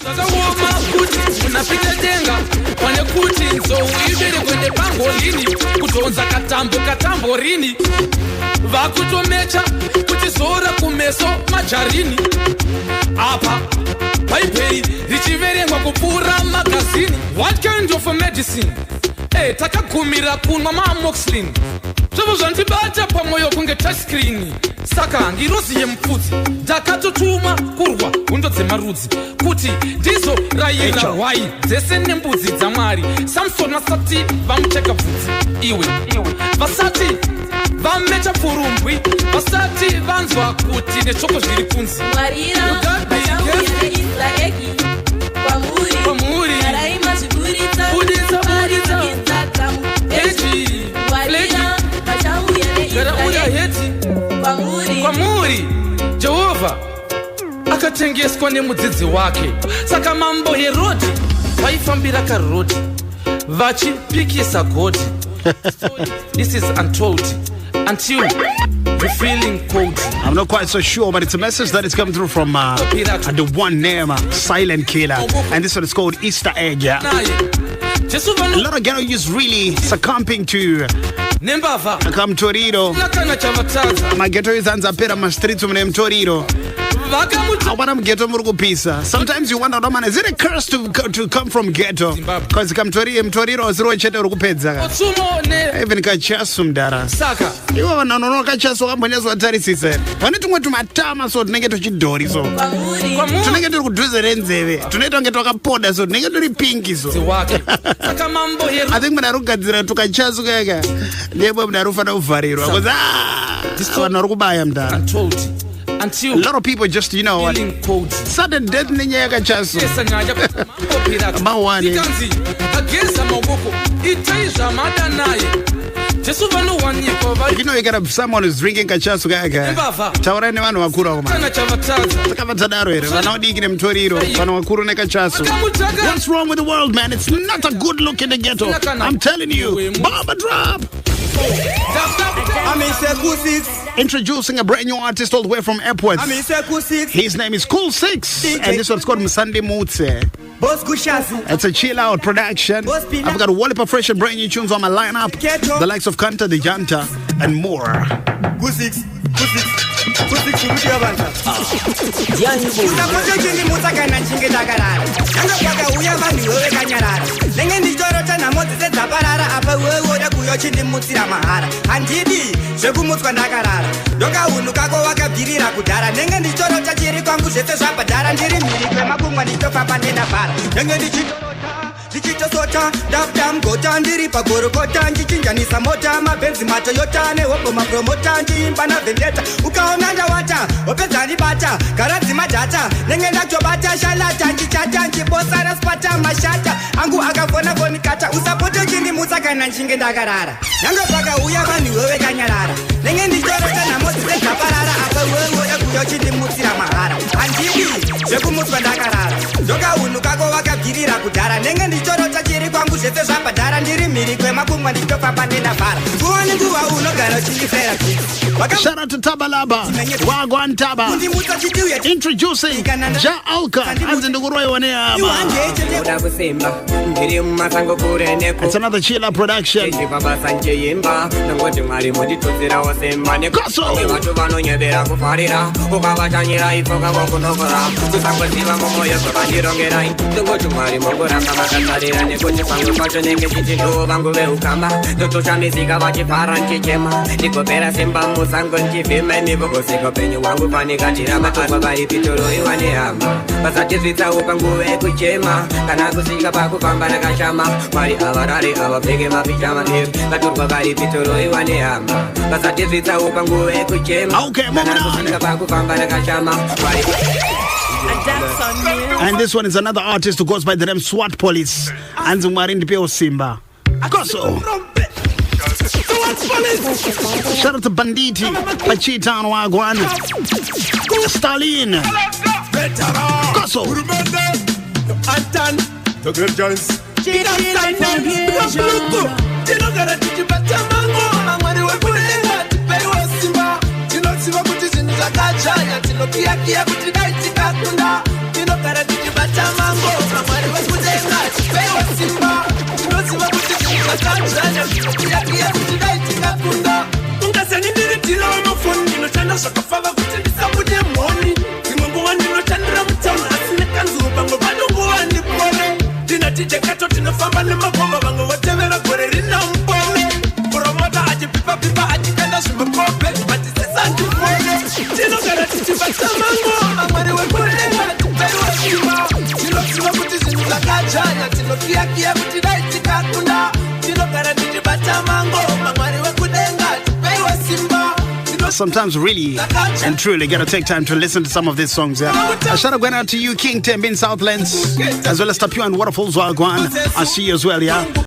Takawoma kuti unapita denga pane kuti nzouibere kwende pangolini kutonza katamborini vakutomecha kuti zora kumeso majarini apa bhaibheri richiverengwa kupfuura magazini. What kind of a medicine? Takagumira kunwa maamoxicillin zvovo zvandibata pamwoyo kunge touchscreen. Saka ngiroziye mupfudzi ndakatotuma kurwa hundo dzemarudzi kuti ndizo rayira hwai dzese nembudzi dzamwari. Samson vasati vamuteka bvudzi iwe vasati vamecha pfurumbwi vasati vanzwa kuti neshoko zviri kunzi kwamuri kwamuri Jehovha akatengeswa nemudzidzi wake. Saka mambo Herodi vaifambira kaRodhi vachipikisa godi. This is untold until you're feeling cold. I'm not quite so sure, but it's a message that is coming through from the one name Silent Killer, and this one is called Easter Egg. Yeah? A lot of ghetto youths really succumbing to come Torino. My ghetto is anzapera my streets mune Torino. Sometimes you wonder, man, is it a curse to come from ghetto? Because come Torino is road chete rukupedza. Even kachasum dara. Saka. Iwo no kachaso kambonya so tarisise. Pane tumwe tumatama so tunenge tuchidori so. Tunenge turi kudhuze renzeve. Tunoita kunge twakapoda so tunenge turi pinki so. Saka mambo Herodi. I think muna rugadzira tukachaso kaka. Ndebo muna rufana uvharirwa. Because vanhu rukubaya mdara. A lot of people just, you know what, sudden death ninyaka chaso. Mawani. You know you got someone who's drinking kachasu kaka. Taurani vanu wakura kuma. Takavatadaro ere. Vana wadigine mtoriro. Vana wakuru ne kachasu. What's wrong with the world, man? It's not a good look in the ghetto. I'm telling you. Baba drop. Introducing a brand new artist all the way from Epworth. His name is Cool 6, and this one's called Msande Mutse. It's a chill out production. I've got a wallop of fresh and brand new tunes on my lineup, the likes of Kanta, the Janta, and more. Tichitosota daftam gota ndiri pagorokota ndichinjanisa mota mabenzi macho yotane hopo mapromota ndimba na vendetta ukaona ndawata opedza ndibata garadzi madhata nenge ndachobata shalata ndichata ndibosara spata mashata angu akafona fonikata usapote chindimutsa kana nchinge ndakarara nanga pakauya vanhu wewe kanyarara nenge ndichorota namosi dzegaparara apa wewe ekuyo chindimutsira mahara handidi zvekumutswa ndakarara ndoka unhu kako vakabvirira kudhara nenge ndichorota chiri kwangu zvese zvabhadhara ndiri mhiri kwemakungwa ndichitofamba nendavhara nguva nenguva unogara uchindifera Shout out to Tabalaba, Wagwan Taba. Introducing Ja Alka. It's another chiller production. Musango nchifima imibogo siko penyu wangu panika chirama Tokwa bari pitolo iwane hama Basati zvita upanguwe kuchema Kana kusika paku pamba na kashama Mari avarari awapege mapichama Katurkwa bari pitolo iwane hama Basati zvita upanguwe kuchema Kana kusika paku pamba na kashama And this one is another artist who goes by the name SWAT Police Anzi Mwarindi Peo Simba Koso Shout out to Banditi, Pachita and Wagwan, Stalin, Koso, Antan, the Great Jones. zvakafa vakuti ndisabude mhoni dzimwe nguva ndinochandira mutauni asi nekanzuva ngopano nguva ndipone ndinati jekato tinofamba nemakomba vamwe votevera gore rina mupone promota achipipapipa achikanda zvimakope matisisa ndipone tinogara tichibatamango amwari wekurenga tipeiwa simba tinoziva kuti zvinhu zvakajanya tinokiyakiya kuti dai tikakunda tinogara tichibatamango amwari wekudenga tipeiwa simba. Sometimes really and truly gotta take time to listen to some of these songs. Yeah. A shout out going out to you, King Tembe in Southlands, as well as Tapio and Waterfalls Wagwan. I see you as well, yeah.